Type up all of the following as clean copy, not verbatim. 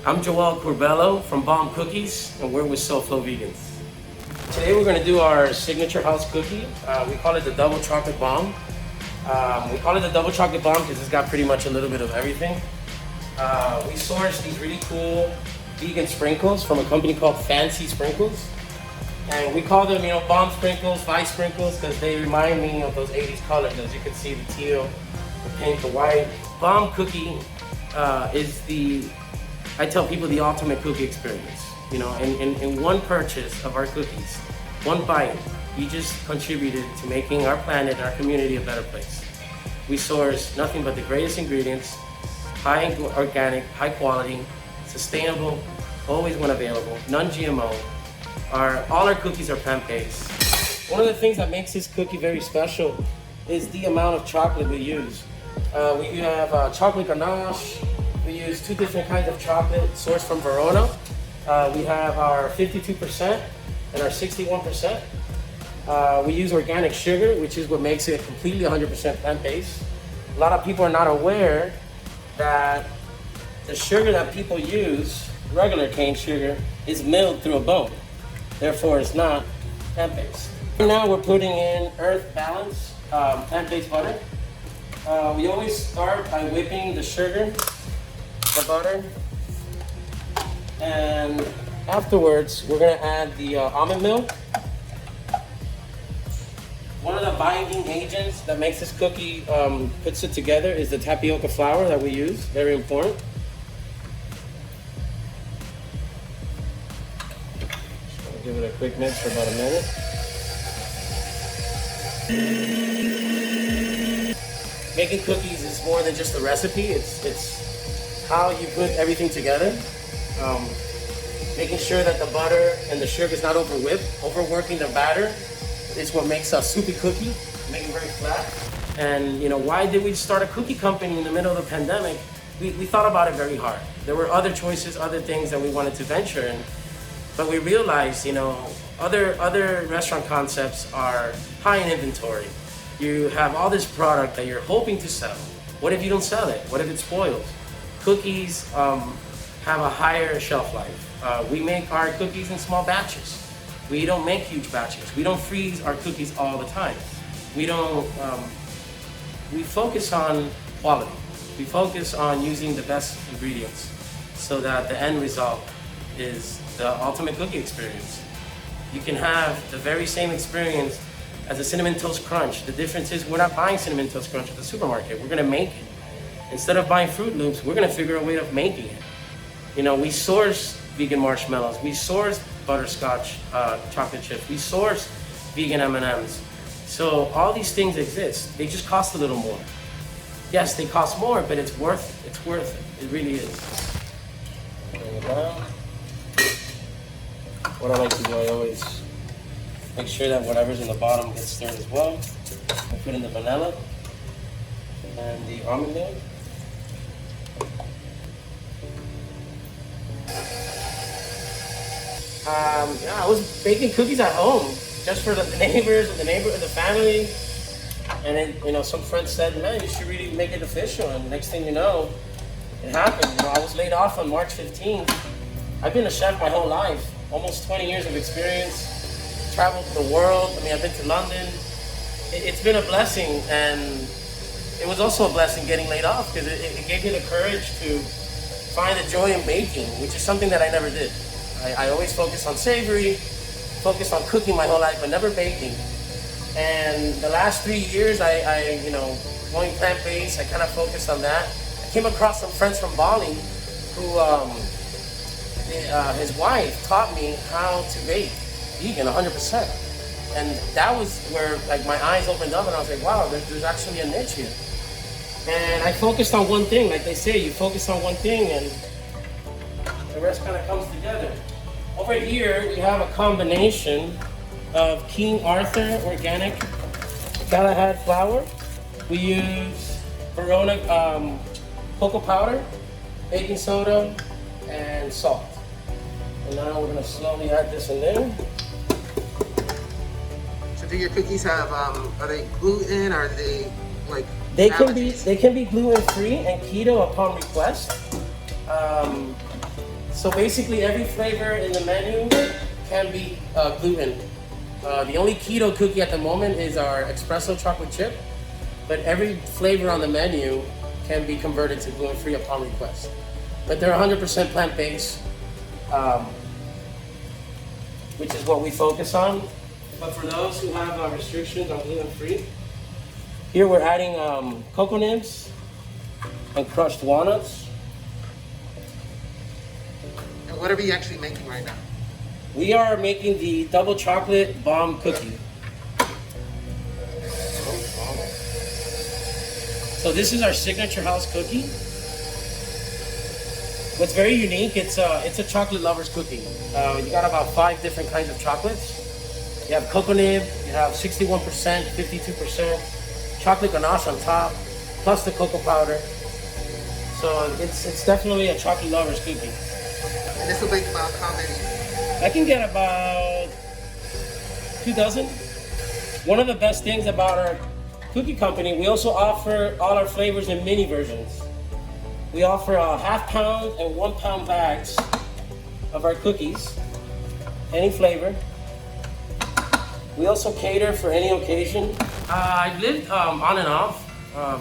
I'm Corbello from Bomb Cookies, and we're with SoFlo Vegans. Today we're going to do our signature house cookie. We call it the double chocolate bomb. We call it the double chocolate bomb because it's got pretty much a little bit of everything. We sourced these really cool vegan sprinkles from a company called Fancy Sprinkles. And we call them, bomb sprinkles, vice sprinkles, because they remind me of those 80s colors. As you can see, the teal, the pink, the white. Bomb cookie is I tell people, the ultimate cookie experience. In one purchase of our cookies, one bite, you just contributed to making our planet and our community a better place. We source nothing but the greatest ingredients, high organic, high quality, sustainable, always when available, non-GMO. All our cookies are plant-based. One of the things that makes this cookie very special is the amount of chocolate we use. We have chocolate ganache. We use 2 different kinds of chocolate sourced from Verona. We have our 52% and our 61%. We use organic sugar, which is what makes it completely 100% plant-based. A lot of people are not aware that the sugar that people use, regular cane sugar, is milled through a bone. Therefore, it's not plant-based. Now we're putting in Earth Balance plant-based butter. We always start by whipping the sugar, the butter, and afterwards we're gonna add the almond milk. One of the binding agents that makes this cookie, puts it together, is the tapioca flour that we use, very important. I'll give it a quick mix for about a minute. Making cookies is more than just a recipe, it's how you put everything together. Making sure that the butter and the sugar is not over-whipped. Overworking the batter is what makes a soupy cookie, make it very flat. And why did we start a cookie company in the middle of the pandemic? We thought about it very hard. There were other choices, other things that we wanted to venture in, but we realized, other restaurant concepts are high in inventory. You have all this product that you're hoping to sell. What if you don't sell it? What if it spoils? Cookies have a higher shelf life. We make our cookies in small batches. We don't make huge batches. We don't freeze our cookies all the time. We focus on quality. We focus on using the best ingredients so that the end result is the ultimate cookie experience. You can have the very same experience as a Cinnamon Toast Crunch. The difference is we're not buying Cinnamon Toast Crunch at the supermarket. We're gonna make it. Instead of buying Fruit Loops, we're gonna figure a way of making it. We source vegan marshmallows. We source butterscotch chocolate chips. We source vegan M&Ms. So all these things exist. They just cost a little more. Yes, they cost more, but it's worth it. It's worth it. It really is. Bring it down. What I like to do, I always make sure that whatever's in the bottom gets stirred as well. I put in the vanilla and the almond milk. I was baking cookies at home just for the neighbors and the family. And then, some friends said, man, you should really make it official. And next thing you know, it happened. I was laid off on March 15th. I've been a chef my whole life, almost 20 years of experience, traveled the world. I've been to London. It's been a blessing, and it was also a blessing getting laid off because it gave me the courage to find the joy in baking, which is something that I never did. I always focused on savory, focused on cooking my whole life, but never baking. And the last 3 years, going plant-based, I kind of focused on that. I came across some friends from Bali who, his wife taught me how to bake vegan 100%. And that was where my eyes opened up and I was like, wow, there's actually a niche here. And I focused on one thing, like they say, you focus on one thing and the rest kind of comes together. Over here, we have a combination of King Arthur organic Galahad flour. We use Verona cocoa powder, baking soda, and salt. And now we're gonna slowly add this in there. So do your cookies have, are they gluten, or are they They can be gluten-free and keto upon request. So basically every flavor in the menu can be gluten. The only keto cookie at the moment is our espresso chocolate chip, but every flavor on the menu can be converted to gluten-free upon request. But they're 100% plant-based, which is what we focus on. But for those who have restrictions on gluten-free, here we're adding cocoa nibs and crushed walnuts. And what are we actually making right now? We are making the double chocolate bomb cookie. So this is our signature house cookie. What's very unique, it's a chocolate lover's cookie. You got about 5 different kinds of chocolates. You have cocoa nib, you have 61%, 52%, chocolate ganache on top, plus the cocoa powder. So it's definitely a chocolate lover's cookie. And this will make about how many? I can get about 2 dozen. One of the best things about our cookie company, we also offer all our flavors in mini versions. We offer a half-pound and 1-pound bags of our cookies, any flavor. We also cater for any occasion. I've lived on and off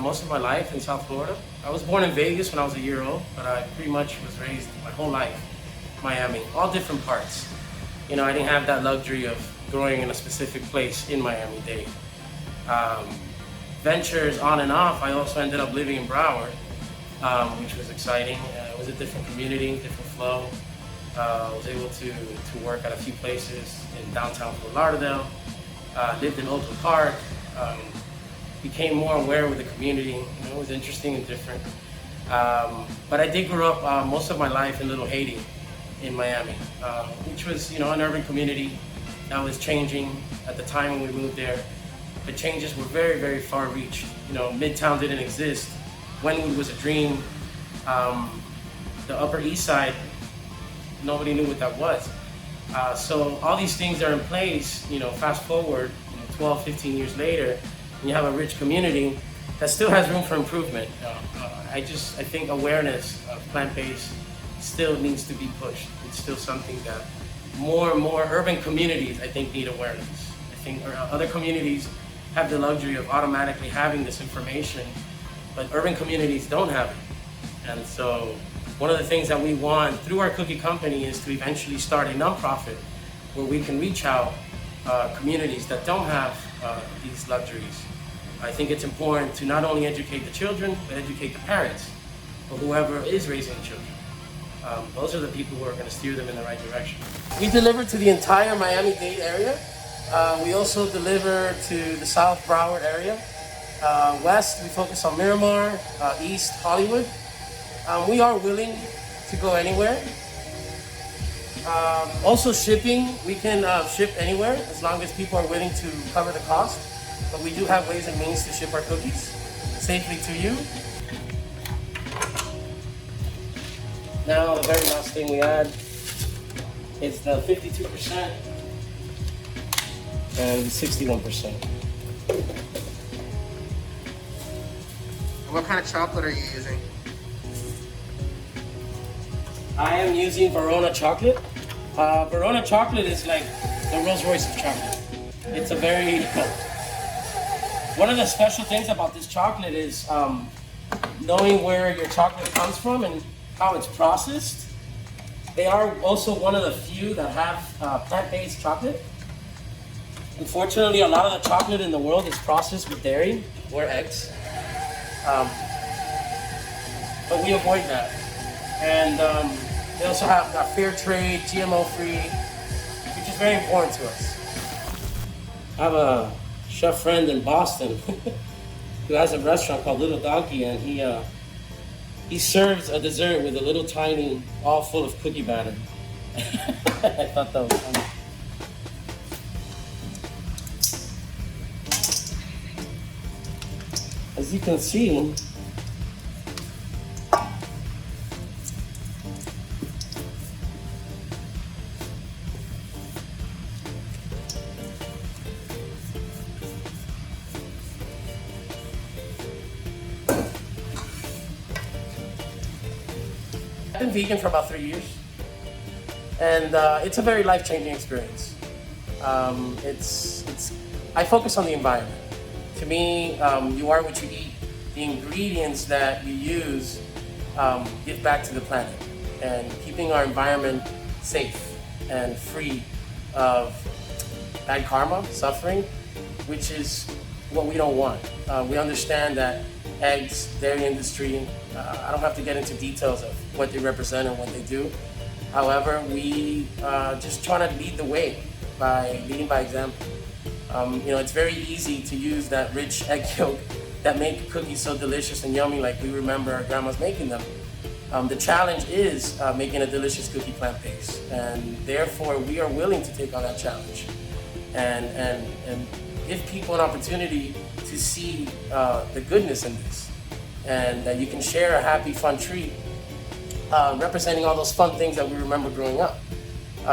most of my life in South Florida. I was born in Vegas when I was a year old, but I pretty much was raised my whole life Miami, all different parts. You know, I didn't have that luxury of growing in a specific place in Miami-Dade. Ventures on and off, I also ended up living in Broward, which was exciting. It was a different community, different flow. I was able to work at a few places in downtown Fort Lauderdale. Lived in Oakland Park. Became more aware with the community. You know, it was interesting and different. But I did grow up most of my life in Little Haiti in Miami, which was, you know, an urban community that was changing at the time when we moved there. The changes were very, very far reached. You know, Midtown didn't exist. Wynwood was a dream. The Upper East Side, nobody knew what that was. So all these things are in place, you know, fast forward, 12, 15 years later, and you have a rich community that still has room for improvement. I think awareness of plant-based still needs to be pushed. It's still something that more and more urban communities, I think, need awareness. I think other communities have the luxury of automatically having this information, but urban communities don't have it. And so one of the things that we want through our cookie company is to eventually start a nonprofit where we can reach out communities that don't have these luxuries. I think it's important to not only educate the children, but educate the parents or whoever is raising the children. Those are the people who are going to steer them in the right direction. We deliver to the entire Miami-Dade area. We also deliver to the South Broward area. West, we focus on Miramar, East, Hollywood. We are willing to go anywhere. Also shipping, we can ship anywhere as long as people are willing to cover the cost. But we do have ways and means to ship our cookies safely to you. Now the very last thing we add is the 52% and 61%. What kind of chocolate are you using? I am using Verona chocolate. Verona chocolate is like the Rolls Royce of chocolate. It's a very, one of the special things about this chocolate is knowing where your chocolate comes from and how it's processed. They are also one of the few that have plant-based chocolate. Unfortunately, a lot of the chocolate in the world is processed with dairy or eggs. But we avoid that. And they also have fair trade, GMO-free, which is very important to us. I have a chef friend in Boston who has a restaurant called Little Donkey, and he serves a dessert with a little tiny, all full of cookie batter. I thought that was funny. As you can see, I've been vegan for about 3 years. And it's a very life-changing experience. I focus on the environment. To me, you are what you eat. The ingredients that you use give back to the planet, and keeping our environment safe and free of bad karma, suffering, which is what we don't want. We understand that eggs, dairy industry, I don't have to get into details of what they represent and what they do. However, we just try to lead the way by leading by example. It's very easy to use that rich egg yolk that make cookies so delicious and yummy like we remember our grandmas making them. The challenge is making a delicious cookie plant-based, and therefore we are willing to take on that challenge and give people an opportunity to see the goodness in this, and that you can share a happy, fun treat representing all those fun things that we remember growing up.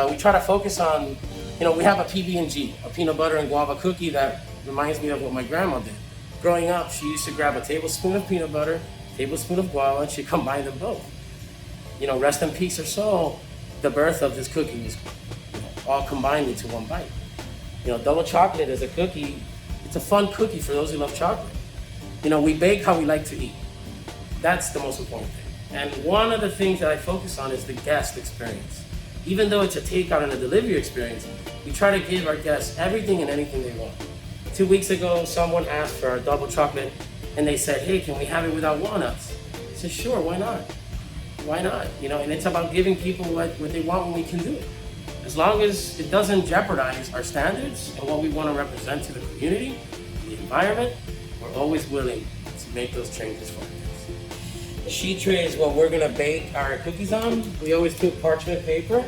We try to focus on, we have a PB&G, a peanut butter and guava cookie that reminds me of what my grandma did. Growing up, she used to grab a tablespoon of peanut butter, tablespoon of guava, and she combined them both. Rest in peace her soul, the birth of this cookie was all combined into one bite. Double chocolate as a cookie, it's a fun cookie for those who love chocolate. We bake how we like to eat. That's the most important thing. And one of the things that I focus on is the guest experience. Even though it's a takeout and a delivery experience, we try to give our guests everything and anything they want. 2 weeks ago, someone asked for our double chocolate and they said, hey, can we have it without walnuts? I said, sure, why not? Why not? And it's about giving people what they want when we can do it. As long as it doesn't jeopardize our standards and what we want to represent to the community, the environment, we're always willing to make those changes for us. The sheet tray is what we're gonna bake our cookies on. We always do parchment paper.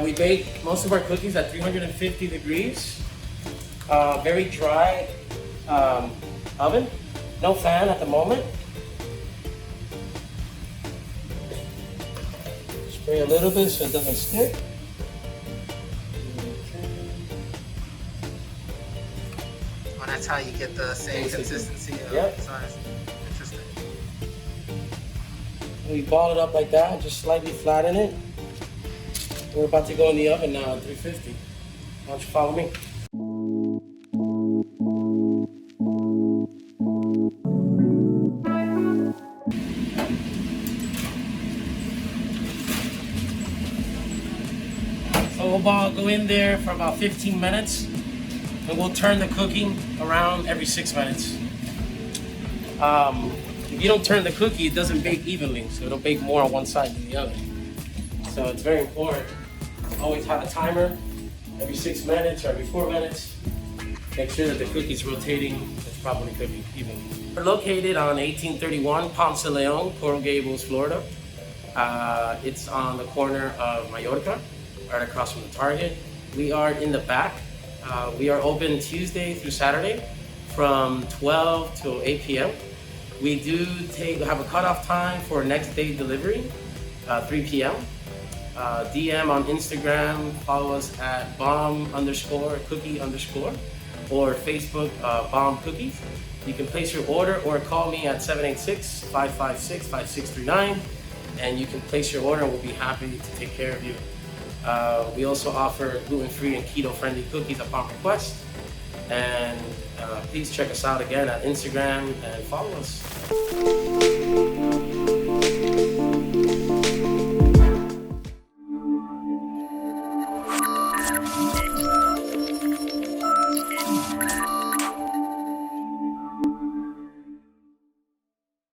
We bake most of our cookies at 350 degrees. Very dry oven, no fan at the moment. Spray a little bit so it doesn't stick. Oh, that's how you get the same consistency of size. Interesting. We ball it up like that, just slightly flatten it. We're about to go in the oven now at 350. Why don't you follow me? So we'll go in there for about 15 minutes, and we'll turn the cookie around every 6 minutes. If you don't turn the cookie, it doesn't bake evenly, so it'll bake more on one side than the other. So it's very important to always have a timer every 6 minutes or every 4 minutes. Make sure that the cookie's rotating, it's properly cooking evenly. We're located on 1831 Ponce de Leon, Coral Gables, Florida. It's on the corner of Mallorca, right across from the Target. We are in the back. We are open Tuesday through Saturday from 12 to 8 p.m. We do have a cutoff time for next day delivery, 3 p.m. DM on Instagram, follow us at bomb_cookie_ or Facebook bomb cookies. You can place your order or call me at 786-556-5639, and you can place your order and we'll be happy to take care of you. We also offer gluten-free and keto-friendly cookies upon request. And please check us out again at Instagram and follow us.